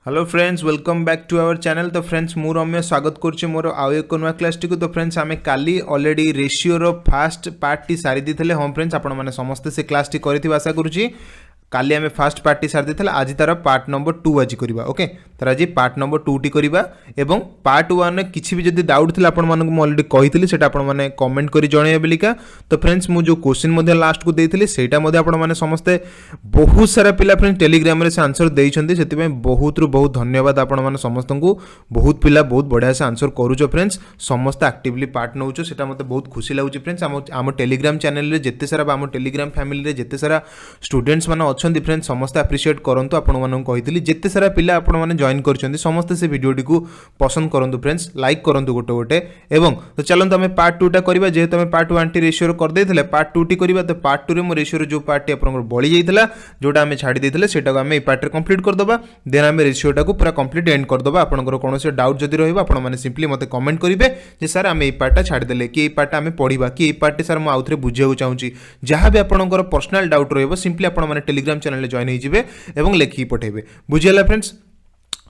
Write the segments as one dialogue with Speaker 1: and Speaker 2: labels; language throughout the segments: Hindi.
Speaker 1: Hello friends welcome back to our channel. तो फ्रेंड्स मु रम्य स्वागत करुच्चे मोर आउ एक नुआ क्लास टी। तो फ्रेंड्स आम काली ऑलरेडी रेशियो रो फास्ट पार्ट टी सारी दी हाँ फ्रेंड्स आपण मैंने समस्ते से क्लास टी करी आशा करुच्ची। काली आम फास्ट पार्ट टी सारी दी आज तार पार्ट नंबर 2 आज करवा। ओके तर आज पार्ट नंबर 2 टी करवा एवं पार्ट 1 किसी भी जब डाउट थी आपण मानक ऑलरेडी कही से मैंने कमेंट कर जन बोलिका। तो फ्रेंड्स मुझे क्वेश्चन लास्ट को देती से मैंने समस्ते बहुत सारा पिला फ्रेंड्स टेलीग्राम से आंसर देते से बहुत रु बहुत धन्यवाद आपण मैंने समस्त को। बहुत पिला बहुत बढ़िया से आंसर करूच फ्रेंड्स समस्त एक्टिवली पार्ट नौ से मत बहुत खुशी लगुच फ्रेंड्स। आम टेलीग्राम चैनल रे जिते सारा आम टेलीग्राम फैमिली रे जिते सारा स्टूडेंट्स मैंने अच्छा फ्रेंड्स समस्त एप्रिशिएट करूँ। आपण कही जिते सारा पिला आपण मैंने जॉइन कर समस्त से वीडियोटी को पसंद करूँ फ्रेंड्स लाइक करूँ गोटे गोटे एवं। तो चलते आम पार्ट 2 टा करवा जेहेतु आम पार्ट 1 टी रेशियो करदे पार्ट 2 टी करवा। तो पार्ट 2 रे मो रेशियो जो पार्ट टी आप बड़ी जाता जोटा आम छाड़ी देते से आम ये पार्ट कंप्लीट करदे देन आम रेशियोटा को पूरा कंप्लीट एंड करदे। आपंकर कौन से डाउट जदि रही सिंपली मत कमेंट करेंगे जे सर आम ये पार्टा छाड़देले कि पार्ट आम पढ़ा कि पार्ट सर मुझे आउ थे बुझे चाहूँगी जहाँ भी आपंकर पर्सनाल डाउट रही आपने टेलीग्राम चैनल जॉइन हो लिखिकी पठेबे। बुझीगला फ्रेंड्स।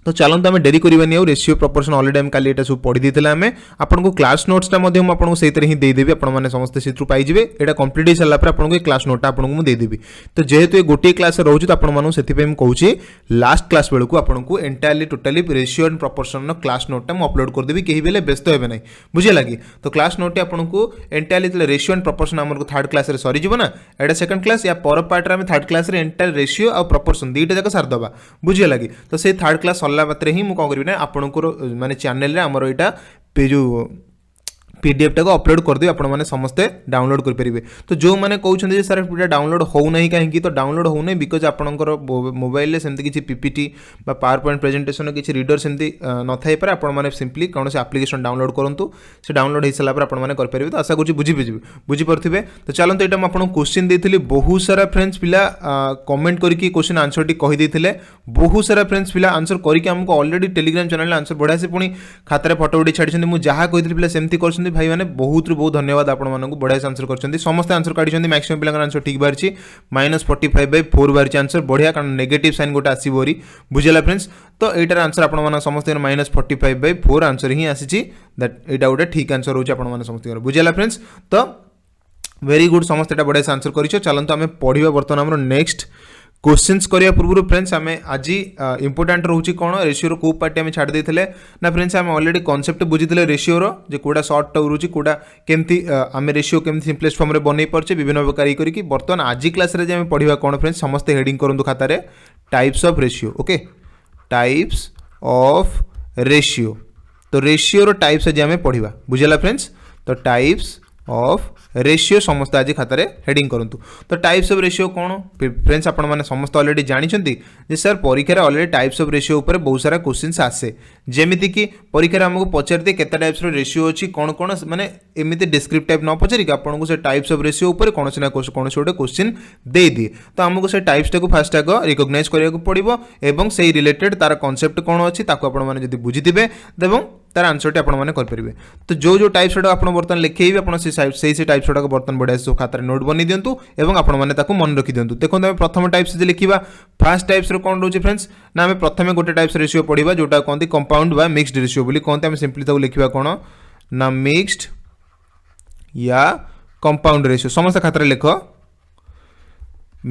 Speaker 1: तो चलते आम डेरी करवानी आउ रेशियो प्रपोर्शन ऑलरेडी आम काली सब पढ़ी देते आम आपको क्लास नोट्सटा आपको से ही देदेवी आपने समस्त से पाइबे। यहाँ कंप्लीट हो सारापर आपको क्लास नोटा आपको देदेवी। तो जेहेतु ये गोटे क्लास रोचे तो आपको कहूँ लास्ट क्लास बेलू आपको entirely totally ratio and proportion class NOTA मुझे अपलोड करदेवी कहीं भी व्यस्त हे ना बुझे लगे। तो क्लास नोट आपको एंटायरली रेशियो एंड प्रपोर्शन आम थर्ड क्लास सरीज ना एटा सेकंड क्लास या पर पार्ट में थर्ड क्लास एंटायर रेशियो और प्रपोर्शन दुईटा जाक सारदे बुझे लगे। तो से थर्ड क्लास मात्रे ही मुझे कौन करी ना आपंकर माने चैनल रे आमर यहाँ जो पीडीएफ टाक अपलोड करदेवी आपने समस्ते डाउनलोड करेंगे। तो जो मैंने कहते सर पूरा डाउनलोड होना कहीं तो डाउनलोड होना बिकज आपंकर मोबाइल सेमती किसी पीपीटी पावर पॉइंट प्रेजेंटेशन किसी रीडर सेमती न थाई पारे आपने सिंपली कौन से एप्लिकेशन डाउनलोड करूँ से डाउनलोड हो सारापर आपने तो आशा करूँ बुझीपारे। तो चलते यहाँ मुझे क्वेश्चन देती बहुत सारा फ्रेंड्स पिला कमेंट करके क्वेश्चन आंसर टी कहीदे बहुत सारा फ्रेंड्स पिला आंसर करके आमको ऑलरेडी टेलीग्राम चैनल आंसर बढ़िया से पुणी खातार फटो उठी छाड़ी मुझे जहाँ कही पिला सेमती कर भाई मैंने बहुत बहुत धन्यवाद आपण मानक बढ़िया से आंसर कर समस्त आंसर काढ़ी मैक्सिमम पिला आंसर ठीक बाहरी -45/4 बाहरी आंसर बढ़िया कारण नेगेटिव साइन गोटे आसोरी बुझेगा फ्रेंड्स। तो यार आंसर आप समस्त -45/4 आंसर ही आसी दैट यहाँ गोटे ठीक आंसर रोचे आप समस्त बुझेगा फ्रेंड्स। तो वेरी गुड समस्त बढ़िया से आंसर कर चलते आम पढ़ा बर्तमान आम नेक्स्ट क्वेश्चंस करिया पूर्व फ्रेंड्स आम आज इंपोर्टाट रोचे कौन रेशियो को पार्टी आम छाड़ देते ना फ्रेंड्स आम ऑलरेडी कॉन्सेप्ट बुझीते रेशियो रो कौटा सर्ट टाउ रोचे कौटा केमती आम रेशियो केमती सिंपलेस्ट फॉर्म रे बन पारे विभिन्न प्रकार करके बर्तमान आज क्लास रे आम पढ़ा कौन फ्रेंड्स समस्त हेडिंग करूँ खातार types of ratio. Okay types of ratio. तो रेशियो रो टाइप्स आज आम पढ़ा बुझेगा फ्रेंड्स। तो टाइप्स ऑफ रेशियो समस्त आज खातार हेडिंग करूँ। तो टाइप्स ऑफ रेशियो कौन फ्रेंड्स आपण मैंने समस्त ऑलरेडी जानते सर परीक्षा ऑलरेडी टाइप्स ऑफ रेशियो ऊपर बहुत सारा क्वेश्चन आसे जेमिति कि परीक्षा आमको पचारते केते टाइप्स रो रेशियो अच्छी कौन कौन माने एमती डिस्क्रिप्टिव टाइप न पचारिक आपको से टाइप्स ऑफ रेशियो ऊपर कौन से गोटे क्वेश्चन दे दिए। तो आमको से टाइप्स टाक फास्ट आग रिकग्नाइज करिया पड़ो एवं से रिलेटेड तार कॉन्सेप्ट कौन अच्छी आपने बुझीथे तार आंसर टी आपने करेंगे। तो जो टाइप्स आप बर्तमान लिखेबे आप से टाइप्स गुड़ाक बर्तमान बढ़िया सब खातार नोट बनी दिंतु और आपको मन रखी दिंतु। देखो आम प्रथम टाइप्स लिखा फास्ट टाइप्स कौन रोचे फ्रेंड्स ना आम प्रथम गोटे टाइप्स रेशियो पढ़ा जोटा कहते कंपाउंड बा मिक्स्ड रेशियो बोली कहते हैं सिंपली ताको लिखा कौन ना मिक्स्ड या कंपाउंड रेशियो समस्त खातार लिख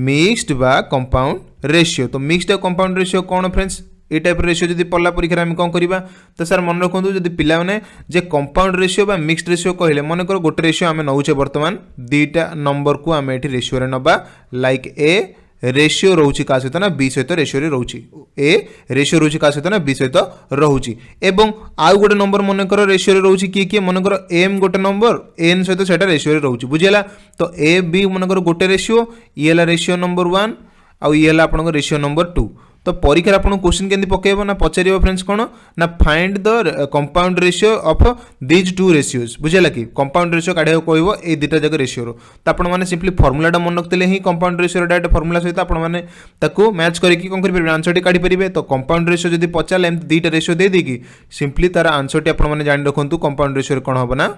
Speaker 1: मिक्स्ड बा कंपाउंड रेशियो। तो मिक्स्ड या कंपाउंड रेशियो कौन फ्रेंड्स ये टाइप रेशियो जब पढ़ला परीक्षा आम कौन करवा। तो सर मन रखु जब पिला मैंने जे कंपाउंड रेशियो बा मिक्स्ड रेशियो कहले मन कर गोटे रेशियो आम नौचे बर्तमान दुईटा नंबर को आम ये रेशियो रे नबा लाइक ए रेशियो रोची का सहित ना बी सहित रेशियो रे रोची ए रेशियो रोची का सहित ना बी सहित रोची एवं आउ गोटे नंबर मन कर रेशियो रे रोची किए किए मन कर एम गोटे नंबर एन सहित सेटा रेशियो रे रोची बुझेला। तो ए बी मन कर गोटे रेशियो ये रेशियो नंबर 1 आउ ये आपन रेशियो नंबर 2। तो परीक्षा आपको क्वेश्चन केंदी पकेबो ना पचारिबो फ्रेंड्स कौन ना find the compound ratio of these two ratios बुझेला कि कंपाउंड रेशियो काढ़िया कहबो ए दुटा जगह रेशियो रो। तो आपण माने सिंपली फॉर्मूलाटा मन रखते ही कंपाउंड रेशियो डायरेक्ट फॉर्मूला सहित आपण माने ताको मैच करके कौन करि आंसर टी काढ़ी परिबे। तो कंपाउंड रेशियो जदी पचारले एम दुटा रेशियो दे देकी सिंपली तार आंसर टी आपण माने जानि रखंतु कंपाउंड रेशियो कोन होबो ना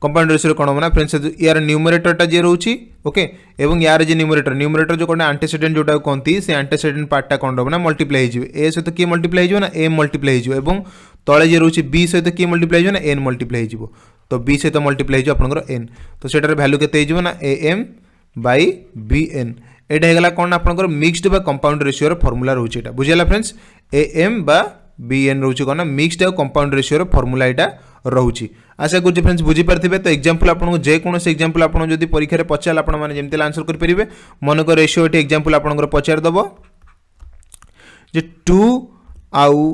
Speaker 1: कंपाउंड रेशियो कौन हम ना फ्रेंड्स यार न्यूमरेटरटा जे रोची ओके एवं यार जे न्यूमरेटर जो कौन एंटीसीडेंट जोटा कहती से एंटीसीडेंट पार्टा कौन हम ना मल्टीप्लाई हो ए सहित किए मल्टीप्लाई हो ना ए मल्टीप्लाई हो एवं तले जे रोची बी सहित किए मल्टीप्लाई हो ना एन मल्टीप्लाई हो तो बी सहित मल्टीप्लाई हो आपंकर एन तो सेटार वैल्यू केते हो ना a m by b n एटा हेगला कौन आपंकर मिक्सड बा compound ratio formula रोची Etah बुझिला friends A M बा बी एन रोची कौन मिक्सड आ कंपाउंड रेशियो फॉर्मूला एटा रोची आशा करूँ फ्रेंड्स बुझीपारे तो एक्जाम्पल आपको जेकोसी एक्जाम्पल आप परीक्षा पचार आपने आंसर करेंगे मनक रेशियो ये एक्जाम्पल आप पचारदेव जे 2 आउ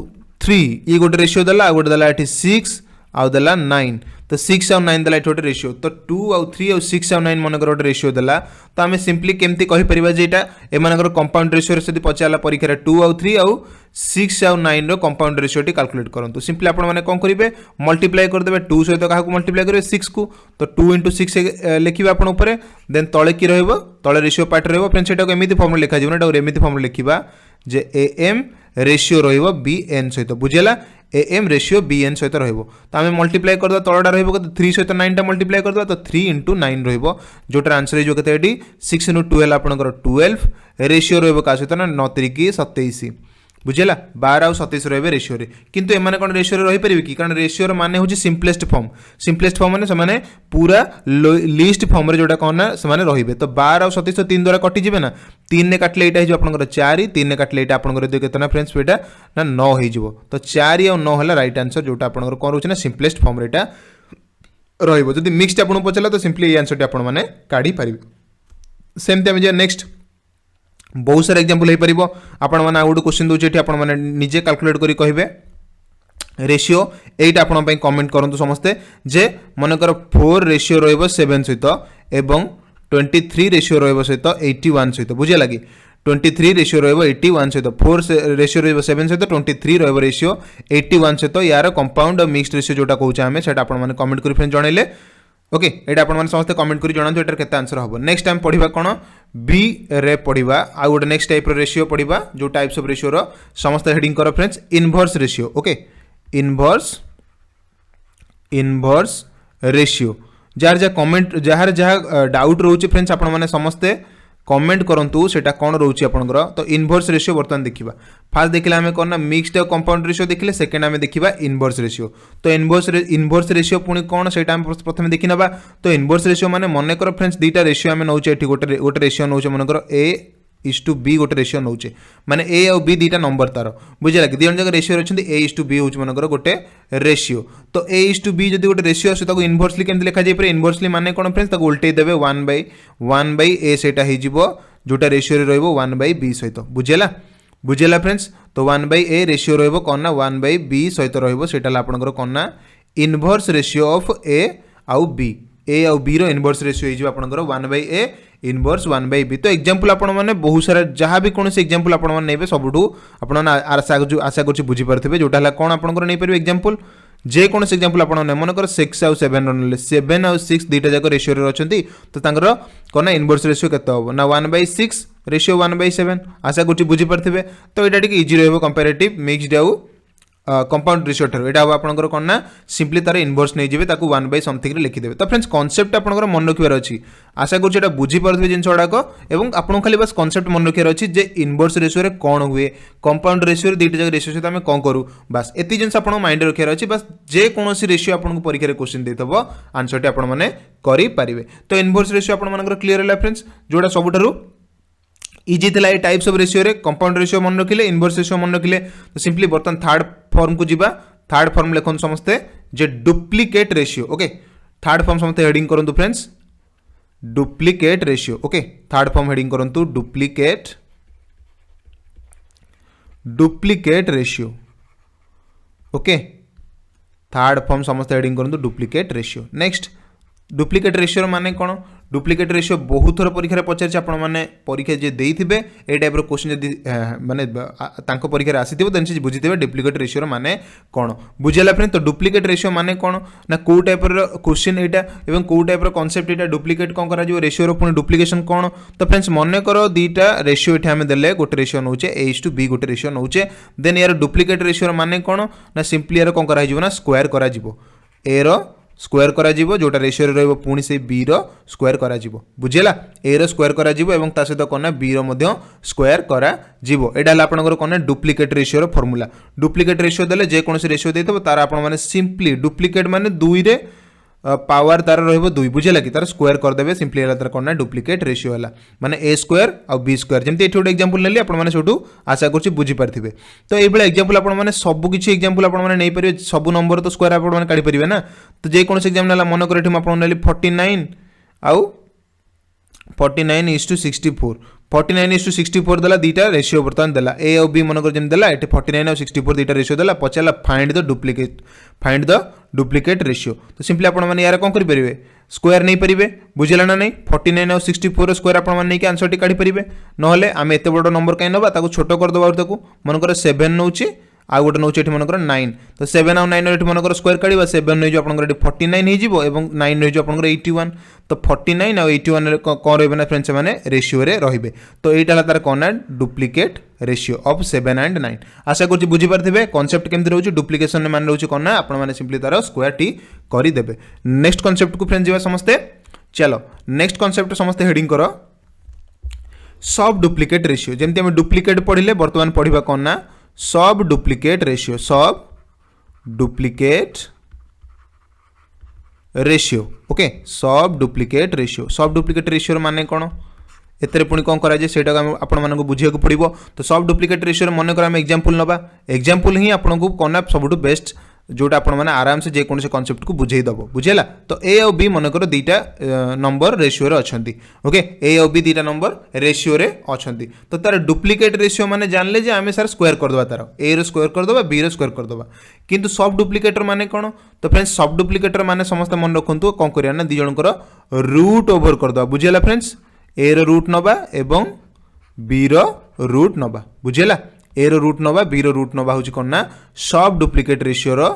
Speaker 1: 3 ये गोटे रेशियो देला आ गोटे देला ये 6 आउ देला 9 तो 6 आउ 9 देला गोटे रेशियो तो 2 आउ 3 आउ 6 आउ 9 मनकर गोटे रेशियो देला तो आम सिंपली केमती कहि परिबा जे एटा एमानकर कंपाउंड रेशियो रे पचारला परीक्षा 2 आउ 3 आउ 6 आउ 9 रो कंपाउंड रेशियो टी कैलकुलेट करंतु सिंपली आपण माने कोन करिवे मल्टीप्लाई कर देबे 2 सहित काहा को मल्टीप्लाई करिवे 6 को तो 2 * 6 लिखिबा आपण ऊपर देन तळे की रहइबो तळे रेशियो पार्ट रहइबो फ्रेंड्स एटा को एमिति फॉर्मूला लिखा जिवो ना एटा एमिति फॉर्मूला लिखिबा जे am रेशियो रहिबो bn सहित बुझेला am रेशियो bn सहित रहिबो तो आमे मल्टीप्लाई कर दो तळडा रहिबो 3 सहित 9 टा मल्टीप्लाई कर दो तो 3 * 9 रहिबो जोटर आंसर हे जो केते एडी 6 * 12 आपनकर 12 रेशियो रहिबो का सहित ना 9 * 3 = 27 बुझेला 12 आउ 27 रहिबे रेशियो रे किंतु एमाने कोन रेशियो रे रहि परिबे कि कारण रेशियो रे माने होची सिंपलेस्ट फॉर्म माने से पूरा लीस्ट फॉर्म रे जोटा कोन से माने रहिबे तो 12 आउ 27 तो 3 द्वारा कटि जिवे ना 3 ने काटले एटा हे जो आपनकर 4 3 ने काटले एटा आपनकर दे केतना फ्रेंड्स बेटा ना 9 हे जिवो तो 4 आउ 9 हला राइट आंसर जोटा आपनकर कोन रोची ना सिंपलेस्ट फॉर्म रे एटा रहिबो जदि मिक्स्ड आपन पचला तो सिंपली ए आंसर टी आपन माने काढी परिबे सेम ते जे नेक्स्ट बहुत सारा एग्जांपल हो पार आपण मैंने गोटे क्वेश्चन दूसरे ये निजे कैलकुलेट करी कहे रेशियो एट आपण कमेंट करूँ समस्ते जे मनकर 4 रेशियो रहिबो 7 सहित एवं 23 रेशियो रहिबो सहित 81 सहित बुझे लगी 23 रेशियो रहिबो 81 सहित 4 रेशियो रहिबो 7 सहित 23 रहिबो रेशियो 81 सहित यार कंपाउंड और मिक्स्ड रेशियो जोटा कहूँ आम से कमेंट कर फ्रेंड जनइले ओके एटा आपण समस्त कमेंट करी जणांतु एटार केते आंसर हबो नेक्स्ट टाइम पढिबा कोन बी रे पढिबा आ गोटे नेक्स्ट टाइप रो रेशियो पढिबा जो टाइप्स ऑफ रेशियो रो समस्त हेडिंग करो friends inverse ratio okay inverse ratio jar जा कमेंट जार जहाँ डाउट रोचे फ्रेंड्स आपण माने समस्ते कमेंट करंतु सेटा कोन रोची आपनकर तो इनवर्स रेशियो बर्तन देखिबा फास्ट देखिला हमें कोन ना मिक्स्ड और कंपाउंड रेशियो देखिले सेकंड हमें देखिबा इनवर्स रेशियो तो इनवर्स रेशियो पुनी कोन सेटा हम प्रथम देखिनबा तो इनवर्स रेशियो माने मने कर फ्रेंड्स दीटा रेशियो हमें नौचे एठी गोटे रेशियो नौचे मनकर A:B गोटे रेशियो नौचे माने A और B दीटा नंबर तार बुझे लगे दियन जगह रेशियो रछंती A:B होच मनकर गोटे रेशियो तो A:B जदि गोटे रेशियो आसे ताको इनवर्सली केमति लिखा जाय पर इनवर्सली माने कोन फ्रेंड्स ताको उल्टे देबे 1/A सेटा हे जिवो जोटा रेशियो रे रहइबो 1/B सहित बुझेला फ्रेंड्स तो 1/A रेशियो रहइबो कोन ना 1/B सहित रहइबो सेटा आपनकर कोन ना इनवर्स रेशियो ऑफ A आउ B A आउ B रो इनवर्स रेशियो हे जिवो आपनकर 1/A इनवर्स 1/B तो एग्जांपल आपण माने बहुत सारा जहाँ भी कौन एग्जांपल आपण माने नेबे सबुठू आपण आशा कर बुझी पारथिबे जोटा हला कोन आपनकर नै परिबे एग्जांपल जे कौन एग्जांपल आपण ने मनकर 6 आउ 7 रनले 7 आउ 6 दीटा जाक रेशियो रे अछंती तो तांकर कोन इनवर्स रेशियो केते होबो ना 1/6 रेशियो 1/7 आशा कर बुझी पारथिबे तो एटा टिक इजी रहबो कंपैरेटिव मिक्स्ड आउ कंपाउंड रेशियो ठार एटा आपनकर कोन ना सिंपली तार इनवर्स नै जिवे ताकू 1/समथिंग रे लिखि देबे तो फ्रेंड्स कांसेप्ट आपनकर मन रखिबार अछि आशा करू एटा बुझी पारथिबे जिंसडाको एवं आपन खाली बस कांसेप्ट मन रखिबार अछि जे इनवर्स रेशियो रे कोन हुए कंपाउंड रेशियो रे दीटा जग रेशियो से हम कोन करू बस एति जिंस आपन माइंड रखिबार अछि बस जे कोनोसी रेशियो आपन को परीक्षा रे क्वेश्चन देतबो आंसर टे आपन माने करि पारिबे तो इनवर्स रेशियो आपन मानकर क्लियर होला फ्रेंड्स जोडा सबुठारु इजी थिला ए टाइप्स ऑफ रेशियो रे कंपाउंड रेशियो मन रखिले इनवर्स रेशियो मन रखिले तो सिंपली बर्तन थर्ड फॉर्म को जिबा थर्ड फॉर्म लेखन समस्ते जे duplicate ratio okay third form समस्ते हेडिंग करंतु friends duplicate ratio okay third form heading करंतु duplicate ratio okay third form समस्ते हेडिंग करंतु duplicate ratio next duplicate ratio माने कोन डुप्लीकेट रेशियो बहुत थर परीक्षा रे पचार आपण माने परीक्षा जे देइथिबे ए टाइप रो क्वेश्चन जदी माने तांको परीक्षा रे आसीथिबो देन से बुझिथिबे डुप्लीकेट रेशियो माने कोन बुझेला फ्रेंड तो डुप्लीकेट रेशियो माने कोन ना को टाइप रो क्वेश्चन एटा एवं को टाइप रो कांसेप्ट एटा डुप्लीकेट कोन करा जो रेशियो रो पुनी डुप्लीकेशन कोन तो फ्रेंड्स मने करो दीटा रेशियो एठा हम देले गोटे रेशियो नउचे A:B गोटे रेशियो नउचे देन यार डुप्लीकेट रेशियो माने कोन ना सिंपली यार कोन करा जिवो ना स्क्वायर करा जिवो ए रो स्क्वायर करा जिवो जोटा रेशियो रे रहबो पुणी से बी रो स्क्वायर करा जिवो बुझिला ए रो स्क्वायर करा जिवो एवं ता सहित कोना बी रो मध्य स्क्वायर करा जिवो एडा हला आपनकर कोना डुप्लीकेट रेशियो रो फार्मूला डुप्लीकेट रेशियो देले जे कोनसी रेशियो देतबो तार आपन माने सिंपली डुप्लीकेट माने 2 रे पावर तार रहिबो 2 बुझिला कि तार स्क्वायर कर देबे सिंपली हला तार कोना डुप्लीकेट रेशियो हला माने a स्क्वायर आ b स्क्वायर जेमति एठी गोटे एग्जांपल लेली आपण माने छोटू आशा करछि बुझी पारथिबे तो ए बेला एग्जांपल आपण माने सब किछि एग्जांपल आपण माने नै परिबे सब नंबर तो स्क्वायर आपण माने काढी परिबे ना तो जे कोनसे एग्जांपल नेला मन कर एठी आपण नेली 49 आउ 49:64 49:64 देला दीटा रेशियो बर्तमान देला ए और बी मन कर जेम देला एठी 49 और 64 दीटा रेशियो देला पचाला फाइंड द डुप्लीकेट रेशियो तो सिंपली आपण माने यार कोन करि परिबे स्क्वायर नै परिबे बुझिला ना नै 49 और 64 स्क्वायर आपण माने नै के आंसर टी काढी परिबे नहले आमे एते बडो नंबर काई नबा ताको छोटो कर दबा ताको मन कर 7 नउची आ गोटे नउची एठी मन कर 9 तो 7 और 9 एठी मन कर स्क्वायर काढिबा 7 नै जो आपण कर 49 हे जिवो एवं 9 नै जो आपण कर 81 तो 49 और 81 कोन रहबे ना फ्रेंड्स माने रेशियो रे रहिबे तो एटा हला तार कोन डुप्लीकेट रेशियो ऑफ 7 and 9 आशा करछि बुझी पारथिबे कांसेप्ट केमति रहउछि डुप्लीकेशन मान रहउछि कोन ना आपण माने सिंपली तार स्क्वायर टी करि देबे नेक्स्ट कांसेप्ट को फ्रेंड्स जिवा समस्ते चलो नेक्स्ट कांसेप्ट समस्ते हेडिंग करो सब डुप्लीकेट रेशियो जेमति हम डुप्लीकेट पढिले वर्तमान पढिबा कोन ना सब डुप्लीकेट रेशियो ओके सब डुप्लीकेट रेशियो माने कोन एतरे पुणी कौन करा सेटा आपण मानक बुझिया को पड़िबो तो सब डुप्लीकेट रेशियो मन कर हम एग्जांपल नबा एग्जांपल ही आपण को कोना सबटु बेस्ट जोटा आपण माने आराम से जे कोनसे कांसेप्ट को बुझेई दबो बुझेला तो ए और बी मन कर दीटा नंबर रेशियो रे अछंती ओके ए और बी दीटा नंबर रेशियो रे अछंती तो तार डुप्लीकेट रेशियो माने जानले जे आमे सर स्क्वायर कर दबा तार ए रो स्क्वायर कर दबा बी रो स्क्वायर कर दबा किंतु सब डुप्लीकेटर माने कोन तो फ्रेंड्स सब डुप्लीकेटर माने समस्त मन रखंतु कोन करिया ना दी जनकर रूट ओवर कर दबा बुझेला फ्रेंड्स ए रो रूट नबा एवं बी रो रूट नबा बुझेला ए रो रूट नबा बी रो रूट नबा होची कोन ना सब डुप्लीकेट रेशियो रो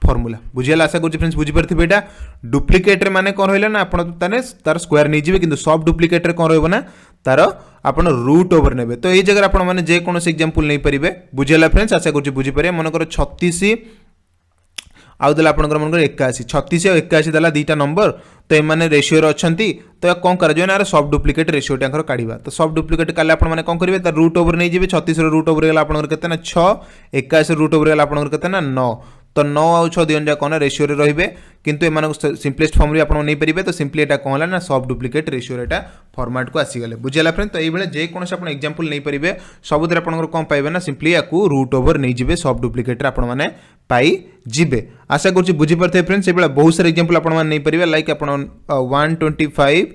Speaker 1: फार्मूला बुझेला आशा करछि फ्रेंड्स बुझी परथिबे एटा डुप्लीकेट रे माने कोन रहले ना आपण ताने तार स्क्वायर नै जिवे किंतु सब डुप्लीकेट रे कोन रहबो ना तार आपण रूट ओवर नेबे तो ए जगह आपण माने जे कोनोस एग्जांपल नै परिबे बुझेला फ्रेंड्स आशा करछि बुझी परिबे मन कर 36 आउ देला आपनकर मन कर 81 36 और 81 देला दीटा नंबर तो एमाने रेशियो रे अछंती तो कोन कर जो ना सब डुप्लीकेट रेशियो टांकर काढिबा तो सब डुप्लीकेट काले आपण माने कोन करिवे त रूट ओवर नै जिवे 36 रो रूट ओवर गेला आपनकर केते ना 6 81 रूट ओवर गेला आपनकर केते ना 9 तो 9 और 6 दिन जा कोन रेशियो रे रहिबे किंतु एमान सिंपलेस्ट फॉर्म रे आपण नै परिबे तो सिंपली एटा कोन होला ना सब डुप्लीकेट रेशियो रे एटा फॉर्मेट को आसी गेले बुझिला फ्रेंड तो एई बेले जे कोन से आपण एग्जांपल नै परिबे सबुदरे आपनकर कोन पाइबे ना सिंपली याकू रूट ओवर नै जिवे सब डुप्लीकेट रे आपण माने पाई जिबे आशा करछि बुझी परथे फ्रेंड्स ए बेला बहुत सारे एग्जांपल आपण माने नै परिबे लाइक आपण 125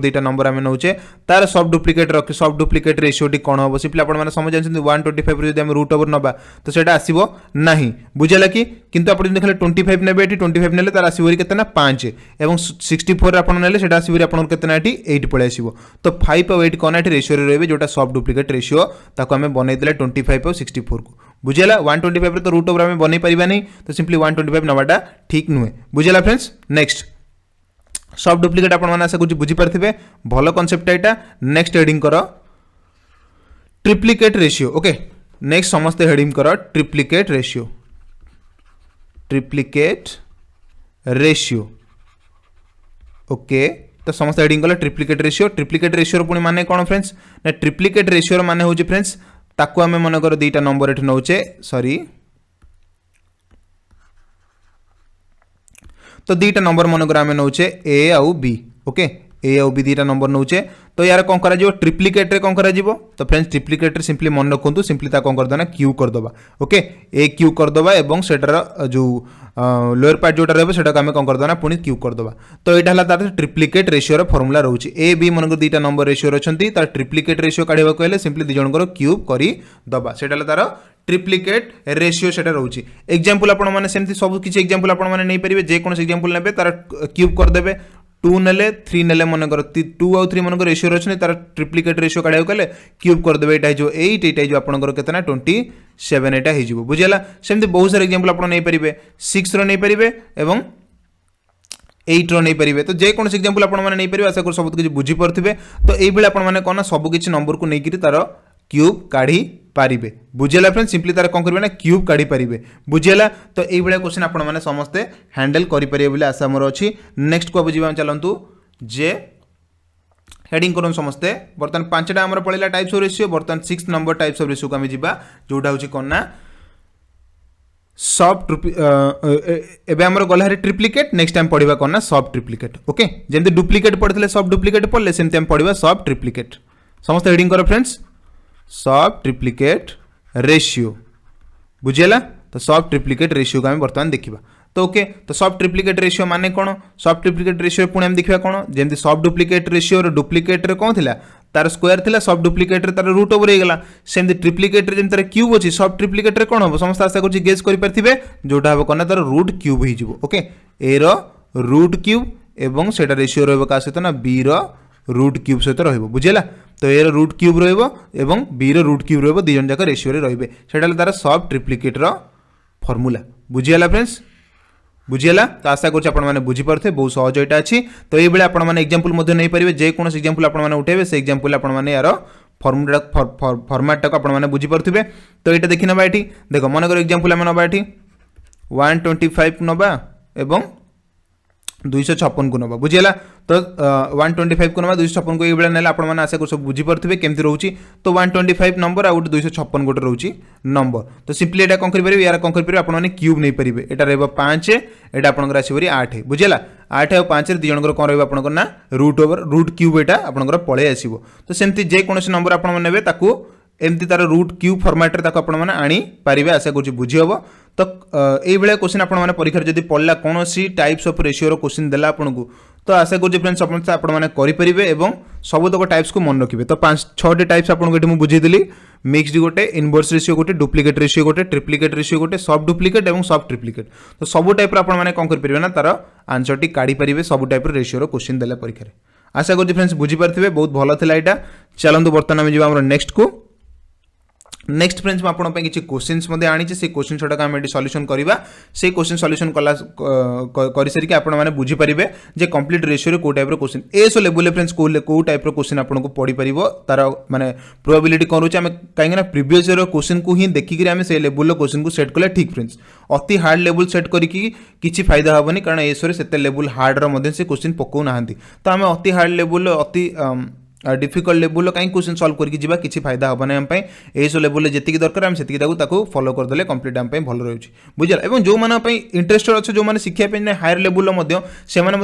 Speaker 1: दीटा नंबर आमे नउचे तार सब डुप्लीकेट रेशियो टी कोन होबो सिंपली आपण माने समझ जानछन 125 रे जदि हम रूट ओवर नबा तो सेटा आसीबो नाही बुझला कि किंतु आपण देखले 25 नेबे एटी 25 नेले तार आसीबो केतना 5 एवं 64 आपण नेले सेटा आसीबो आपण केतना एटी 8 पळे आसीबो तो 5 और 8 कोन एटी रेशियो रे रहबे जोटा सब डुप्लीकेट रेशियो ताको हमें बनै देले 25 और 64 को बुझला 125 रे तो रूट ओवर हमें बनै परिबा नै तो सिंपली 125 नबाटा ठीक नुहे बुझला फ्रेंड्स नेक्स्ट सब डुप्लीकेट आपण माने आशा कुछ बुझी परथिबे भलो कांसेप्ट एटा नेक्स्ट हेडिंग करो ट्रिप्लिकेट रेशियो ओके नेक्स्ट समस्त हेडिंग करो ट्रिप्लिकेट रेशियो ओके तो समस्त हेडिंग कलो ट्रिप्लिकेट रेशियो पुनी माने कोन फ्रेंड्स ना ट्रिप्लिकेट रेशियो माने होची फ्रेंड्स ताको हमें मन कर दीटा नंबर एठी नउचे सॉरी तो दीटा नंबर मन कर आमे नउचे ए आउ बी ओके ए आउ बी दीटा नंबर नउचे तो यार कोन करा जिवो ट्रिप्लिकेट रे कोन करा जिवो तो फ्रेंड्स ट्रिप्लिकेट रे सिंपली मन रखंतु सिंपली ता कोन कर देना क्यू कर दबा ओके ए क्यू कर दबा एवं सेटर जो लोअर पार्ट जोटा रहबे सेटा हमें कोन कर देना पुनी क्यू कर दबा तो एटा हला तार ट्रिप्लिकेट रेशियो रो फार्मूला रहउची ए बी मन कर दीटा नंबर रेशियो रछंती तार ट्रिप्लिकेट रेशियो काढिबा कहले सिंपली दि जणकर क्यूब करी दबा सेटा हला तार ट्रिप्लिकेट रेशियो सेटा रहउची एग्जांपल आपण माने सेमती सब किछि एग्जांपल आपण माने नै परिबे जे कोन एग्जांपल नेबे तार क्यूब कर देबे 2 नेले 3 नेले मन कर 2 और 3 मन कर रेशियो रछने तार ट्रिप्लिकेट रेशियो काढिबा कहले क्यूब कर देबे एटा जो 8 एटा जो आपण कर केतना 27 एटा हे जिवो बुझियाला सेमती बहुत सारे एग्जांपल आपण नै परिबे 6 रो नै परिबे एवं 8 रो नै परिबे तो जे कोन एग्जांपल आपण माने नै परिबे आशा कर सब किछि बुझी परथिबे तो एई बेले आपण माने कोन सब किछि नंबर को नै किरि तार क्यूब काढी पारिबे बुझेला फ्रेंड्स सिंपली तार कोन करबे ना क्यूब काढी पारिबे बुझेला तो एई बळे क्वेश्चन आपण माने समस्ते हैंडल करि परिबे बोली आशा मोर अछि नेक्स्ट को बुझिबा चलंतु जे हेडिंग करूँ समस्ते बर्तमान 5टा आमर पड़ेगा टाइप्स ऑफ रेशियो बर्तमान 6 नंबर टाइप्स ऑफ रेशियो को आम जा जोटा हूँ कौन ना सब एबे हमर गला रे ट्रिप्लिकेट नेक्स्ट टाइम पढ़िबा कोन ना सब ट्रिप्लिकेट ओके जेंते डुप्लिकेट पढ़थले सब डुप्लिकेट पढ़ले सेमते हम पढ़िबा सब ट्रिप्लिकेट समस्त हेडिंग करो फ्रेंड्स सब ट्रिप्लिकेट रेशियो बुझियला तो सब ट्रिप्लिकेट रेशियो को हम वर्तमान देखिबा तो ओके तो सब ट्रिप्लिकेट रेशियो माने कोन सब ट्रिप्लिकेट रेशियो पुणी हम देखिबा कोन जेंते सब डुप्लिकेट रेशियो रो डुप्लिकेट रे कोन थिला तार स्क्वायर थिला सब डुप्लिकेट रे तार रूट ओवर हेगला सेमते ट्रिप्लिकेट रे जेंते तार क्यूब अछि सब ट्रिप्लिकेट रे कोन हो समस्त आशा करछि गेस करि परथिबे जोटा हो कोन तार रूट क्यूब हि जिवो ओके ए रो रूट क्यूब एवं सेटा रेशियो रहबो का सहित ना बी रो रूट क्यूब सहित रहबो बुझिला तो ए रो रूट क्यूब रहबो एवं बी रो रूट क्यूब रहबो दी जन जाक रेशियो रे रहबे सेटा तार सब ट्रिप्लिकेट रो फार्मूला बुझियला फ्रेंड्स बुझीगला तो आशा करें बुझी पारे बहुत सहज यहाँ अच्छी तो ये एग्जांपल नहीं पारे जेको एग्जांपल आपने उठेबे से एग्जांपल आपने यार फर्मुला फर्माटा को आपने बुझी पारे तो ये देखी ना ये देख मनकर एग्जांपल आम ना ये 125 नवा एवं 256 को नवा बुझीगला तो 125 को नवा 256 को ये ना आप आशा कर सब बुझीपारे केमती रोचे तो 125 नंबर आ 256 गोटे रोचे नंबर तो सिंपली यहाँ कौन करेंगे यार कौन करेंगे आपने क्यूब नहीं पारे यहाँ रहा 5 एटा आपंकर आसपरि 8 बुझेगा 8 और 5 दी जनकर कौन रहा आपंकर ना रूट ओवर रूट क्यूब यहाँ आपंकर पलि आसो तो सेमती जेकोसी नंबर आप ने एमती तार रूट क्यूब फर्माट रे आपने आनी पारे आशा कर बुझी हम तो ये क्वेश्चन आपने परीक्षा जब पढ़ला कौन सी टाइप्स ऑफ रेशियो क्वेश्चन देला आपको तो आशा कर फ्रेंड्स आपने करेंगे और सबुतक टाइप्स को मन रखिए तो 5-6 टाइप्स आपको बुझेदी मिक्सड गोटे इनवर्स रेशियो गोटे डुप्लिकेट रेशियो गोटे ट्रिप्लिकेट रेशियो गोटे सब डुप्लिकेट और सब ट्रिप्लिकेट तो सब टाइप आपने कौन करेंगे ना तार आंसर टी काढ़ी पारे सब टाइप रेशियो क्वेश्चन देला परीक्षा आशा कर फ्रेंड्स बुझीपारे बहुत भल था यहाँ चलते बर्तमान आम जावा नेक्स्ट को नेक्स्ट फ्रेंड्स मैं आपन किसी क्वेश्चंस आनी से क्वेश्चन छटा आम सॉल्यूशन करवा से क्वेश्चन सॉल्यूशन कला कर सारिक आप बुझी पारे जे कंप्लीट रेशियो को type question S level friends को टाइप क्वेश्चन आपको पढ़ी पार तार माने प्रोबेबिलिटी कौन रोचे कहीं प्रीवियस ईयर क्वेश्चन को ही देखिक आम से लेवल क्वेश्चन को सेट कले ठीक फ्रेंड्स अति हार्ड लेवल सेट करके फायदा हेनी कारण एसरे से लेवल हार्ड से क्वेश्चन पकाऊ ना तो आम अति हार्ड लेवल अति डिफिकल्ट लेवल कहीं क्वेश्चन सॉल्व करके जीवा किसी फायदा हम ना एस लेवल जी दरकार आम से फॉलो करदे कंप्लीट आम भल रही बुझा और जो मैंने इंटरेस्टेड अच्छे जो मैंने शिखापी हायर लेवल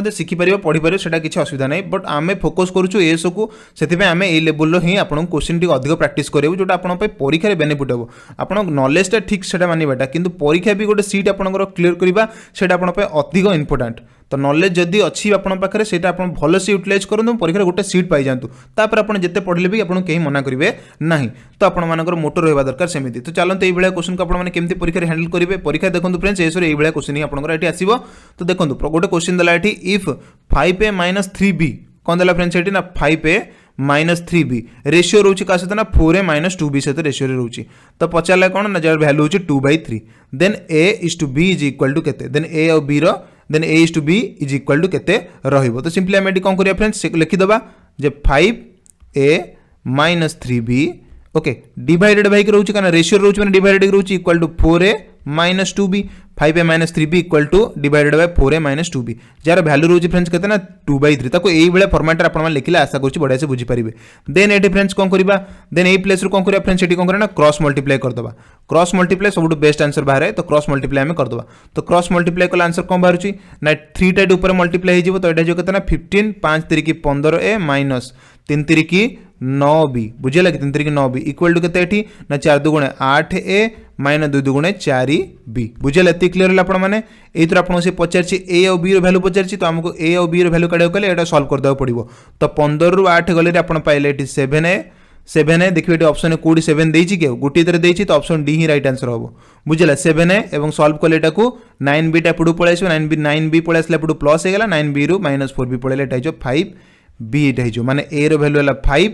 Speaker 1: से शिखिपार पढ़ी पारे से किसी असुविधा नहीं बट आम फोकस करूँ एस को से आम ए लेवल ही आपको क्वेश्चन टी अधिक प्रैक्टिस करेंगे जोटा आप परीक्षा बेनिफिट हम आप नॉलेजटा ठीक से मानवाटा कि परीक्षा भी गोटे सीट आपंकर क्लीयर करवा से अधिक इंपोर्टाट तो नॉलेज जदि अच्छी आपन पाखरे सेटा आपन भल से यूटिलाइज करंतु परीक्षा गोटे सीट पाई जांतु तापर आपन जते पढ़ले भी आपन केही मना करिवे नाही तो आपन मानकर मोटर रहबा दरकार सेमिति तो चलंते एई बेला क्वेश्चन को आपन माने केमति परीक्षा हैंडल करिवे परीक्षा देखंतु फ्रेंड्स एसरे एई बेला क्वेश्चन ही आपनकर एठी आसीबो तो देखंतु गोटे क्वेश्चन दला एठी इफ 5a - 3b कोन दला फ्रेंड्स एठी ना 5a - 3b रेशियो रोची का सहित ना 4a - 2b सहित रेशियो रोची तो पचारला कोन ना जार वैल्यू होची 2/3 then a is to b is equal to केते देन a और b रो then a is to b is equal to केते रहिबो तो सिंपली हम एटी कोन करिया फ्रेंड्स लिखि दबा जे 5a - 3b okay divided by के रोची काना रेशियो रोची माने डिवाइडेड रोची equal to 4a - 2b 5a - 3b equal to divided by 4a - 2b जार वैल्यू रोची फ्रेंड्स केते ना 2/3 ताको एई बेले फॉर्मेट रे आपण लिखिले आशा करछि बढिया से बुझी परिबे देन एटी फ्रेंड्स कोन करबा देन एई प्लेस रे कोन करिया फ्रेंड्स एटी कोन करना क्रॉस मल्टीप्लाई कर दबा क्रॉस मल्टीप्लाई सबटू बेस्ट आंसर बाहर तो क्रॉस मल्टीप्लाई हम कर दबा तो क्रॉस मल्टीप्लाई कला आंसर कोन बाहरछि ना 3 टाइट ऊपर मल्टीप्लाई हे जिवो तो एटा जो केते ना 15 5 3 की 15a माइनस 3 3 की 9b बुझिला कि 3 3 की 9b इक्वल टू केते एठी ना 4 2 गुणे 8a माइनस 2 2 गुणे 4b बुझिला एति क्लियर होला आपण माने एई तर आपण से पचारछि a और b रो वैल्यू पचारछि तो हमको a और b रो वैल्यू काढियो कले एटा सॉल्व कर दबा पड़िबो तो 15 रु 8 गले रे आपण पाइले एठी 7a देखिए ऑप्शन ए कोडी 7 देछि के गुटी इधर देछि तो ऑप्शन डी ही राइट आंसर होबो बुझिला 7a एवं सॉल्व कले एटा को 9b टा पडू पळे आसो 9b पळे आसले पडू प्लस हे गेला 9b रु -4b पळेले एटा जो 5b एटा जो माने a रो वैल्यू होला 5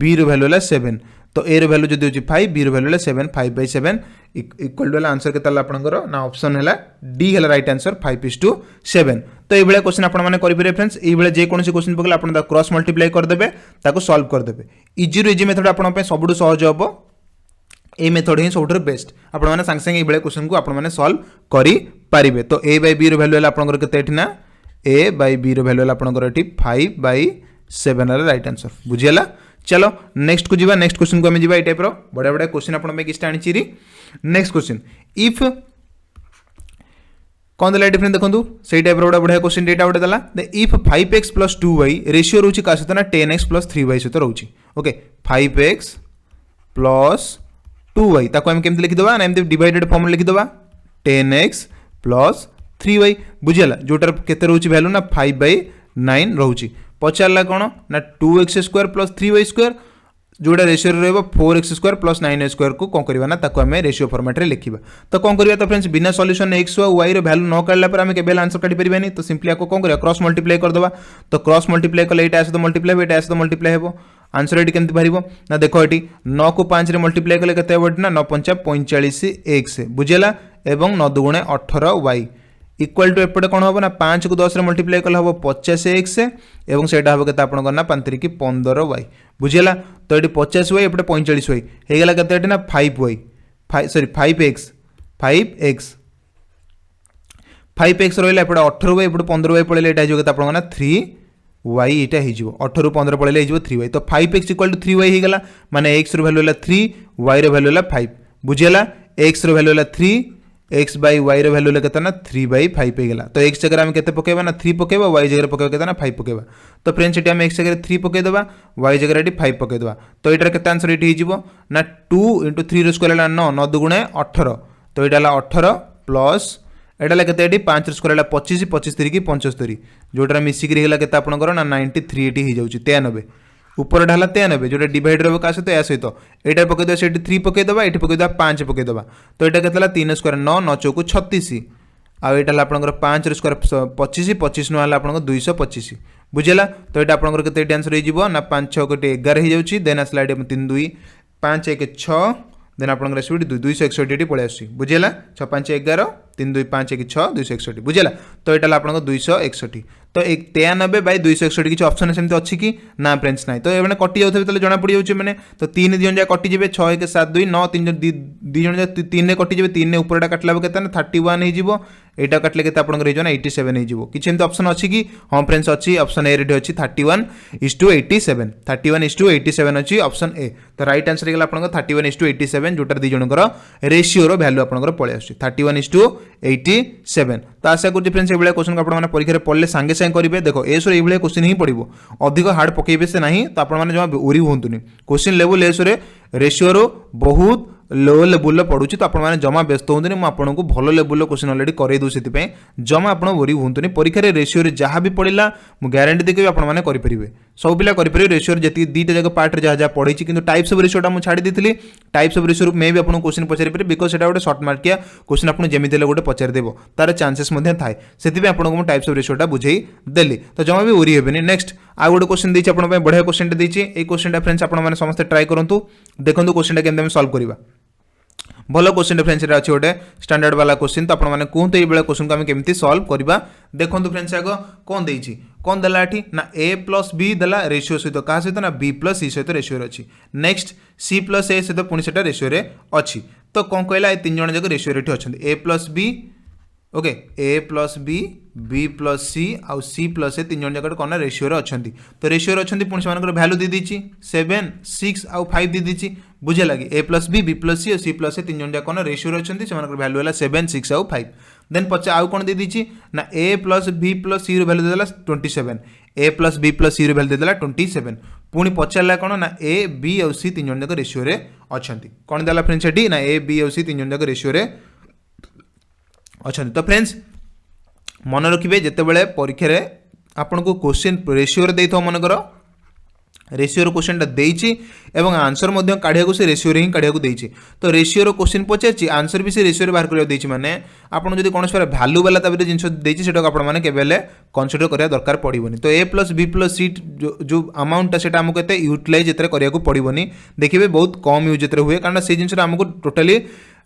Speaker 1: b रो वैल्यू होला 7 तो a रो वैल्यू जदि होची 5 b रो वैल्यू होला 7 5/7 इक्वल टू आंसर केता आपनकर ना ऑप्शन हैला डी हैला राइट आंसर 5:7 तो ये क्वेश्चन आपण माने करि पारे फ्रेंड्स ये जे कोनसी क्वेश्चन पकले आपण क्रॉस मल्टीप्लाई कर देबे ताको सॉल्व कर देबे इजी रो इजी मेथड आपण पे सबडू सहज होबो ए मेथड ही सब बेस्ट आपण मैंने सांगे सांगे ये क्वेश्चन को आपण मैंने सॉल्व करि पारिबे। तो ए बाय बी रो वैल्यू है आपनकर केते एठी ना ए बाय बी रो वैल्यू है आपनकर एठी 5/7 है राइट आंसर बुझियला। चलो नेक्स्ट को जीवा नेक्स्ट क्वेश्चन को हमें जीवा ए टाइप रो बड़ा बड़ा क्वेश्चन आपण में किस्ता आनी चिरी। नेक्स्ट क्वेश्चन इफ कौन देला डिफरेंट देखंतु सेही टाइप रो बड़ा बड़ा क्वेश्चन डेटा बड़ा देला the if 5x + 2y ratio रहउची का सहित ना 10x + 3y सहित रहउची ओके 5x + 2y ताको हम केमते लिखि दबा ना एमते डिवाइडेड फॉर्म लिखि दबा 10x + 3y बुझियला जोटर केते रहउची वैल्यू ना 5/9 रहउची पचारला कोन ना 2x² + 3y² जोड़ा रेशियो रहबो 4x² + 9y² को कोन करबा ना ताको हमें रेशियो फॉर्मेट रे लिखिबा। तो कोन करबा तो फ्रेंड्स बिना सॉल्यूशन x और y रो वैल्यू न काढला पर हमें केबेल आंसर काढी परिबानी तो सिंपली आको कोन करबा क्रॉस मल्टीप्लाई कर दबा। तो क्रॉस मल्टीप्लाई कले एटा आसे तो मल्टीप्लाई एटा आसे तो मल्टीप्लाई हेबो आंसर एटी केमति भरिबो ना देखो एटी 9 को 5 रे मल्टीप्लाई कले केते हेबो ना 9 5 45x बुझियला एवं 9 2 18y इक्वल टू एपटे कौन हम ना 5 को 10 मल्टीप्लाई कले हम 50x एवं सेटा हम केते आपन करना 5 3 15y बुझियला। तो ये 50y एपटे 45y हे गेला केते एटी ना 5y 5x रहला एपटे 18y एपटे 15y पळेले एटा जो केते आपन करना 3y एटा हे जिवो 18 रो 15 पळेले हे जिवो 3y। तो 5x = 3y हे गेला माने x रो वैल्यू होला 3 y रो वैल्यू होला 5 बुझियला x रो वैल्यू होला 3 x by y रो वैल्यू केते ना 3/5 पे गेला। तो x जगह हम केते पकेबा ना 3 पकेबा y जगह पकेबा केते ना 5 पकेबा। तो फ्रेंड्स एटी हम x जगह 3 पके देबा y जगह एटी 5 पके देबा। तो एटार केते आंसर एटी हे जिवो ना 2 * 3 रो स्क्वायर ला 9 9 2 18 तो एटा ला 18 प्लस एटा ला केते एटी 5 रो स्क्वायर ला 25 25 3 की 75 जोटा मिसी करी गेला केते आपनकर ना 93 एटी हे जाउची 93 ऊपर ढाला 93 जोटा डिवाइड रहबो का सहित या सहित एटा पके दबा सेठी 3 पके दबा एठी पके दबा 5 पके दबा। तो एटा केतला 3 स्क्वायर 9 9 चौक 36 आ एटा ला आपनकर 5 रो स्क्वायर 25 25 न हला आपनकर 225 बुझियला। तो एटा आपनकर केते आंसर हे जिवो ना 5 6 कोटी 11 हे जाउची देन असला एटी 3 2 5 1 6 देन आपनकर स्पीड 261 एटी पळे आसी बुझियला 6 5 11 3 2 5 1 6 261 बुझियला। तो एटा ला आपनकर 261 तो 93/261 किसी ऑप्शन सेमती अच्छी कि ना फ्रेंड्स ना। तो ये कटि जाऊे तो जना पड़ जाऊे मैंने तो 3 2 जा कटिजे 6 1 7 2 9 3 2 जन 3 ने कटिजे 3 ऊपर काटला के 31 हो यहाँ काटले के 87 हो किसी एमती ऑप्शन अच्छी कि हाँ फ्रेंड्स अच्छी ऑप्शन ए रेडी अच्छी 31:87 31:87 अच्छी ऑप्शन ए। तो राइट आंसर है आपन 31:87 जोटार दी जनकर रेशियो रो वैल्यू आपन पलि आस 31:87। तो आशा करूँ फ्रेंड्स ये क्वेश्चन को आप परीक्षा पढ़ले सांगे सांगे करेंगे। देखो एस ये क्वेश्चन ही पड़ो अधिक हार्ड पकेबे से ना तो आपने जमा उरी हूँ क्वेश्चन लेवल एस रेशियो रो बहुत लो लेवल पड़ुची तो आपने जमा व्यस्त हूँ मुझे आपको भल लेवल क्वेश्चन अलरेडी कर दूँ से जमा आप वरी हूँ परीक्षा रेशियो जहाँ भी पड़ा मुझे ग्यारंटी देके आपने करेंगे सब पिला करेंगे रेशियो जी दुईटा जगह पार्ट जहाँ जहाँ पढ़ी कि टाइप्स ऑफ रेशियोटा मुझे छाड़ी दी टाइप्स ऑफ रेशियो मे भी आपको क्वेश्चन पचारि पारे बिकज से गोटे सर्ट मार्किया क्वेश्चन आपको जमी गोटे पचारिदेव तार चांसेस थाए से आपको टाइप्स ऑफ रेशियोटा बुझे देली तो जमा भी उरी हेनी। नेक्स्ट आ गोटे क्वेश्चन देती आपको बढ़िया क्वेश्चन देती क्वेश्चन फ्रेंड्स आपने समस्त ट्राई करूँ देखो क्वेश्चन केमती सॉल्व करवा भल क्वेश्चन फ्रेंड्स अच्छे गोटे स्टैंडर्ड वाला क्वेश्चन तो आपने कहते ये क्वेश्चन को केमती सॉल्व करवा देखो फ्रेंड्स आग कौन देती कौन देला ना a प्लस बी देला रेशियो सहित क्या सहित ना b प्लस सी सहित रेशियो अच्छी नेक्स्ट c प्लस ए सहित पुणी से रेशियो अच्छी तो कौन कहला ये 3 जन जाक रेशियो अच्छा a plus b okay a plus b b plus c आउ c प्लस ए 3 जन जाक कौन रेशियो अच्छा तो रेशियो अच्छा पुणी से भैल्यू दी देती 7 6 आउ 5 दी देती बुझे लगे a plus b b plus c और c प्लस ए 3 जन जाक कौन रेशियो अच्छा से भैल्यू है 7 6 आउ 5 देन पचे आउ कौन दी देती ना a plus b plus c value देला 27 a plus b plus c value देला 27 पुणी पचारा कौन ना a b और c 3 जन जाक रेशियो अच्छा कौन देला फ्रेंड्स ये ना a b और c 3 जन जाक रेशियो अच्छा। तो फ्रेंड्स मन रखिए जिते परीक्षा आपन को क्वेश्चन रेशियो दे मनकर रेशियो क्वेश्चनटा देती एवं आंसर काढ़िया से रेशियो ही काढ़िया देती तो रेशियो क्वेश्चन पचार आंसर भी से रेशियो बाहर कर माने आपन जब कौन भैल्यू वाला जिन देती से आपने कनसीडर करा दरकार पड़ोनी। तो a प्लस बी प्लस सी जो अमाउंटा से आमको एत यूटिलाइज एत करा पड़ोनी देखिए बहुत कम यूज हुए कारण से जिन आमको टोटाली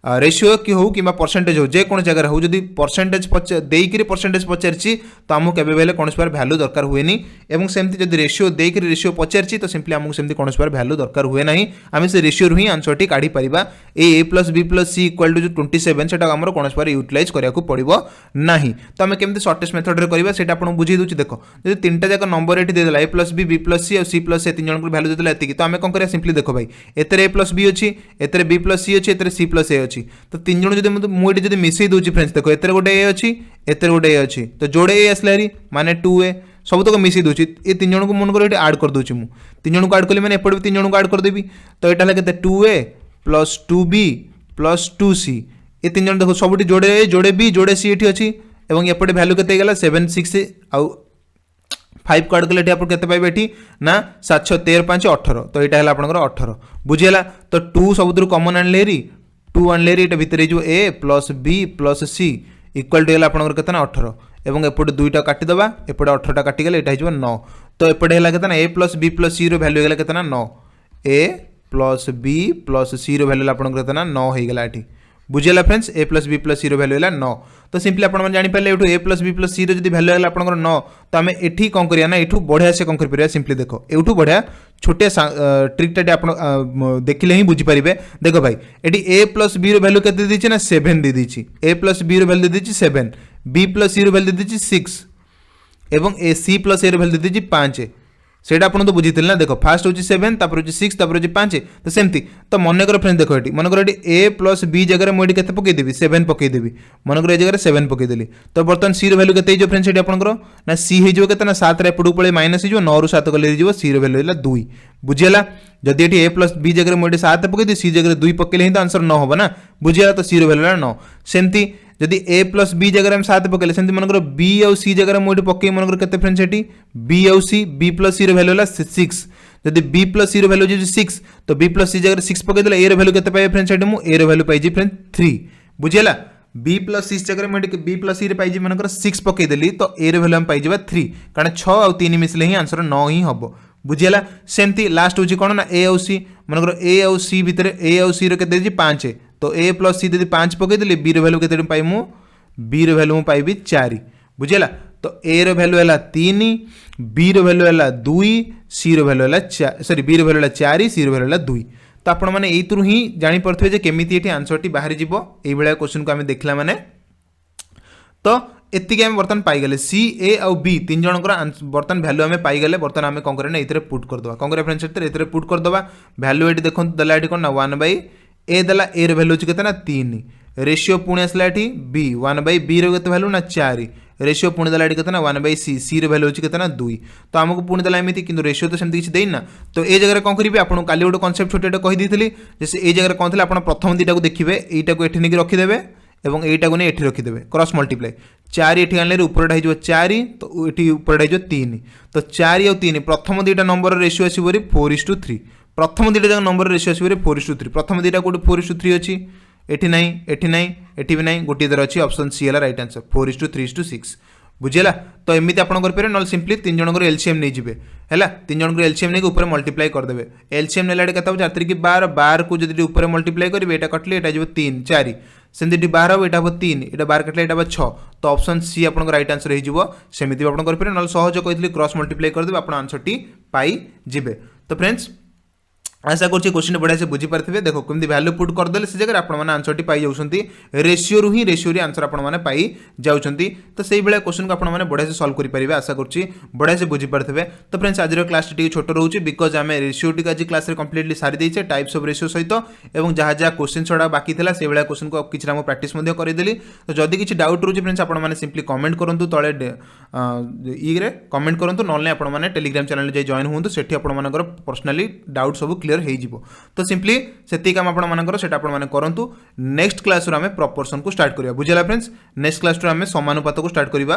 Speaker 1: रेशियो कि हो कि परसेंटेज हो जेको जगह हो जदि परसेंटेज देकर परसेंटेज पचारि तो आमको केवे कौन प्रकार भैल्यू दरकार हुए नहीं सेमती जब रेशियो देकर रेशियो पचारि तो सिंपली आमको सेमती कौन प्रकार भैल्यू दरकार हुए ना आम से रेशियो ही आंसर टी काढ़ी पारिबा a plus b plus c equal to जो 27 से आम कौन प्रकार यूटिलाइज करा पड़ो ना तो आम केमती सर्टेस्ट मेथड रे करबा सेटा आपन बुझी दूची देखो जदि तीनटा जाक नंबर एठी देदेला ए प्लस बी प्लस सी और सी प्लस ए तीन जन भैल्यू देदेला एतिकी तो आम कौन करिया सिंपली देखो भाई एतरे ए प्लस बी अच्छी एतरे बी प्लस सी अच्छी एतरे सी प्लस ए अच्छी तो तीन जन जब मुझे जब मिसई दूची फ्रेंड्स देखो एतरे गोटे ए अच्छी एतरे गोटे ए अच्छी तो जोड़े ए आसला हेरी माने 2a सब तक मिसई दूची ये तीन जन को मन कर आड कर दूची मु तीन जन को आड कली माने एपटे तीन जन को आड कर देबी तो एटा केते 2a plus 2b plus 2c ये तीन जन देखो सब जोड़े ए जोड़े b जोड़े c एठी अच्छी एवं एपटे वैल्यू केते गेला 7 6 आउ 5 को आड कले आप केते पाइबे एठी ना 7 6 13 5 18 तो एटा हला आपनकर 18 बुझियला तो 2 सबुदुर कॉमन आनले हेरी 2 आनले हेरी एटा भितर जो a plus b plus c equal to हला आपनकर केतना 18 एवं एपटे दुईटा काटी दबा एपटे 18 काटी गले एटा हिजो 9 तो एपटे हला केतना a plus b plus c रो वैल्यू हेला केतना 9 a plus b plus c रो वैल्यू आपनकर केतना 9 हे गेला एठी बुझेला friends a plus b plus c रो वैल्यू है 9 तो सिंपली आपन जानि पाले एठू a plus b plus c रो जदी वैल्यू है आपन 9 तो आमे एठी कोन करिया ना एठू बढ़िया से कोन कर परिया सिंपली देखो एठू बढ़िया छोटे ट्रिक टा आपन देखिले ही बुझी परिबे देखो भाई एठी ए प्लस बी रो वैल्यू केते दे दिछि ना 7 दे दिछि ए प्लस बी रो वैल्यू दे दिछि 7 बी प्लस सी रो वैल्यू दे दिछि 6 एवं ए सी प्लस ए रो वैल्यू दे दिछि 5 सेटा आपन तो बुझीतिल ना देखो फास्ट होची 7 तापर होची 6 तापर होची 5 तो सेमती तो मन कर फ्रेंड देखो एटी मन कर एटी a प्लस b जगह मोडी केते पकई देबी 7 पकई देबी मन कर ए जगह 7 पकई देली तो बर्तन c रो वैल्यू केते जो फ्रेंड सेटी आपन कर ना c हे जो केते ना 7 रे पडू पळे माइनस हे जो 9 रु 7 गले जो c रो वैल्यू हैला 2 बुझियला जदी एटी a प्लस b जगह मोडी 7 पकई दे c जगह 2 पकईले ही तो आंसर 9 होबा ना बुझियला तो c रो वैल्यू हैला 9 सेमती जदि a प्लस b जगह हम 7 पकईले सेमती मन कर b और c जगह मोडी पकई मन कर केते फ्रेंड सेटी b और c b प्लस c रो वैल्यू हैला 6 जदि b प्लस c रो वैल्यू जे 6 तो b प्लस c जगह 6 पकई देला a रो वैल्यू केते पाए फ्रेंड सेटी मु a रो वैल्यू पाई जी फ्रेंड 3 बुझियला b प्लस c जगह में b प्लस c रे पाई जी मन कर 6 पकई देली तो a रो वैल्यू हम पाई जीबा 3 कारण 6 और 3 मिसले ही आंसर 9 ही हबो बुझियला सेमती लास्ट होची कोन ना a और c मन कर a और c भीतर a और c रो केते जी 5 तो a प्लस c यदि 5 पकई देली b रो वैल्यू केते पाई मु b रो वैल्यू पाइबी 4 बुझियला तो a रो वैल्यू हैला 3 b रो वैल्यू हैला 2 c रो वैल्यू हैला 4 सॉरी b रो वैल्यू हैला 4 c रो वैल्यू हैला 2 तो आपण माने एइतरु ही जानि परथबे जे केमिति एठी आंसर टी बाहर जिवो एई बेला क्वेश्चन को हमें देखला माने तो एतिके हम बर्तन पाई गले सी ए और बी तीन जनकर बर्तन वैल्यू हमें पाई गले बर्तन हमें कोन करे ना इतरे पुट कर दबा कोन करे फ्रेंड्स इतरे पुट कर दबा वैल्यू एठी देखो दला एठी कोन ना 1/a दला a रो वैल्यू छि केते ना 3 रेशियो पुणे आसला एठी b 1/b रो केते वैल्यू ना 4 रेशियो पुणे दला एठी केते ना 1/c c रो वैल्यू छि केते ना 2 तो हमको पुणे दला एमिति किंतु रेशियो तो सेमति किछ देइन ना तो ए जगह कोन करिवे आपन काली गोटे कांसेप्ट छोटेटा कहि दिथिली जैसे ए जगह कोन थिला आपन प्रथम दीटा को देखिबे एटा को एठी नेकी रखि देबे एवं एटा को ने एठी रखि देबे क्रॉस मल्टीप्लाई 4 एठी आनले ऊपरटा हिजो 4 तो एठी ऊपरटा हिजो 3 तो 4 और 3 प्रथम दीटा नंबर रेशियो आसीबोरी 4:3 प्रथम दीटा जगह नंबर रेशियो आसीबोरी 4:3 प्रथम दीटा कोड 4:3 अछि एठी नहीं एठी नहीं एठी भी नहीं गोटी दर अछि ऑप्शन सी हला राइट आंसर 4:3:6 बुझियला तो एमिति आपण कर पेरे नल सिंपली तीन जनकर एलसीएम नै जिवे हैला तीन जनकर एलसीएम नै के ऊपर मल्टीप्लाई कर देबे एलसीएम नेलाडे कता 4 3 की 12 12 को जदी ऊपर मल्टीप्लाई करिवे एटा कटले एटा जिवो 3 4 सेंति 12 हो एटा हो 3 एटा 12 कटले एटा हो 6 तो ऑप्शन सी आपण राइट आंसर हे जिवो सेमिति आपण कर पेरे नल सहज कहितली क्रॉस मल्टीप्लाई कर देबे आपण आंसर टी पाई जिवे तो फ्रेंड्स आशा करछि क्वेश्चन बढ़िया से बुझी पारथिबे देखो केमती वैल्यू पुट कर देले से जगह आपण माने आंसर टी पाई जाउछंती रेशियो रु ही रेशियो रे आंसर आपण माने पाई जाउछंती तो सेही बेले क्वेश्चन को आपण माने बढ़िया से सॉल्व करि परिबे आशा करछि बढ़िया से बुझी पारथिबे तो फ्रेंड्स आज रो क्लास टी छोटो रहउछि बिकॉज़ हमें रेशियो टी आज क्लास रे कंप्लीटली सारी देइछे टाइप्स ऑफ रेशियो सहित एवं जहा जहा क्वेश्चन छोडा बाकी थिला से बेले क्वेश्चन को किछरा हम प्रैक्टिस मध्ये करि देली तो जदी किछि डाउट रहउछि फ्रेंड्स आपण माने सिंपली कमेंट करंतु तळे ई रे कमेंट करंतु नले आपण माने टेलीग्राम चैनल जे जॉइन होंतु सेठी आपण मानकर पर्सनली डाउट सब क्लियर हे जिवो तो सिंपली सेति काम आपण मानकर सेटा आपण माने करंतु नेक्स्ट क्लास रो हमें प्रपोर्शन को स्टार्ट करिया बुझला फ्रेंड्स नेक्स्ट क्लास रो हमें समानुपात को स्टार्ट करिबा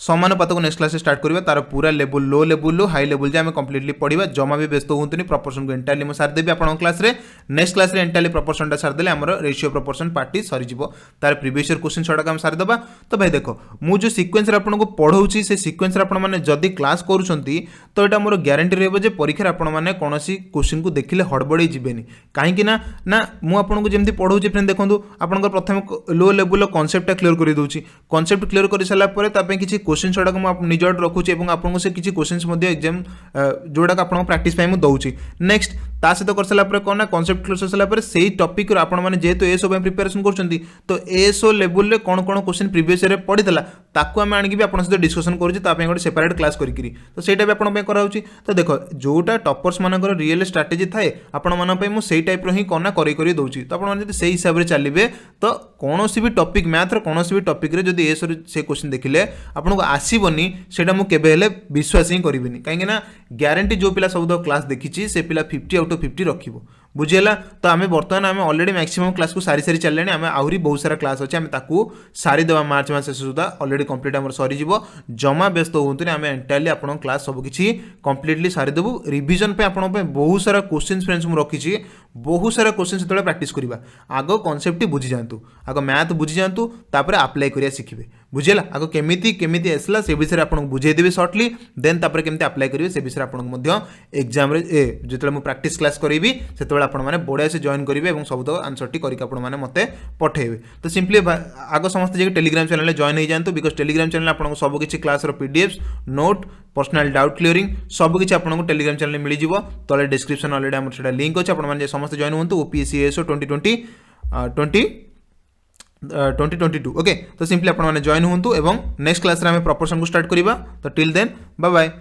Speaker 1: समानुपात को नेक्स्ट क्लास स्टार्ट करवा तार पूरा level low level high level जाए कम्प्लीटली पढ़ा जमा भी व्यस्त हूँ प्रपोर्शन को एंटायरली मुझे सारिदेवी आप क्लास में नेक्स्ट क्लास में एंटायरली प्रपोर्शन सारिदे आम रेशियो प्रपोर्शन पार्टी सरीज तार प्रीवियस ईयर क्वेश्चन छड़ाक सारिदेवा तो भाई देख मुझे सिक्वेन्स आपको पढ़ाऊँगी से सिक्वेन्स आपने क्लास करुँच तो यहाँ मोर ग्यारंटी रही परीक्षा आपने कौन क्वेश्चन को देखिले हड़बड़े जीवेनि कहीं ना मुझे जमी पढ़ाऊँगी फ्रेंड देखो आप प्रथम लो लेवल कनसेप्टा क्लीयर कर दूसरी कनसेप्ट क्लीयर कर सारापर किसी क्वेश्चन छड़ाक मुझे निज आड़ रखुच्छी और आपको से किसी क्वेश्चन एग्जाम जोड़ा आप प्राक्ट दूसरी नेक्स्ट ता सहित कर सारापर कौन ना कनसेप्ट क्लीयर कर सारापर से टॉपिक आपने जेहेतु एसओ प्रिपेरेसन कर तो एसओ लेवल कौन कौन क्वेश्चन प्रीवियस ईयर पढ़ीला ताकू आम आणिक आप सहित डिस्कसन करें गोटे सेपरेट क्लास करी तो सहीटा भी आपंप कराऊँगी तो देख जोटा टॉपर्स मानकर रियल स्ट्राटेजी थाए आपण से टाइप रही कौन ना कर दूसरी तो आप से हिसाब से चलिए तो कौन भी टॉपिक मैथ्र कौन भी टॉपिक रे जदि एसओ से क्वेश्चन देखिले आपको आसबनी से केवे विश्वास ही करें कहीं ग्यारंटी जो पिला सब क्लास देखी से पिला 50 आउट ऑफ 50 रखिबो बुझीगला तो आम बर्तमान आम ऑलरेडी मैक्सिमम क्लास को सारी चलने आम आहरी बहुत सारा क्लास अच्छे आम सारीदेवा मार्च मास शेष सुधा ऑलरेडी कंप्लीट आम सरीज जमा व्यस्त हूँ आम एंटायरली आप क्लास सबकि कंप्लीटली सारीदेवु रिविजन पे आपण बहुत सारा क्वेश्चन फ्रेंड्स मुझे रखी बहुत सारा क्वेश्चन से प्रैक्टिस करवा आग कनसेप्ट बुझी जातु आग मैथ बुझी जातु तापर अप्लाई करिया शिखिबे बुझेगा आग केमिति केमिति आसला से विषय आपको बुझेदेवी सर्टली देन तापर केमिति अप्लाई करेंगे से विषय आपको एग्जाम जो मुझे प्रैक्टिस क्लास करी से आपने बढ़िया से जॉइन करेंगे और सब आंसर टी करके मत पठेबे तो सिंपली आग समस्त जगह टेलीग्राम चैनल जॉइन हो जातु बिकज टेलीग्राम चैनल आपको सबकि class PDF note personal doubt clearing सबकि आपको टेलीग्राम चैनल मिल जाव तले डिस्क्रिप्शन ऑलरेडी आम से लिंक अच्छे आपने समस्त जॉइन हूँ ओपीएससी एसओ 2022 ओके तो सिंपली आपने जॉइन हूँ और नेक्स्ट क्लास में आम प्रपोर्शन को स्टार्ट करवा तो टिल देन बाय बाय।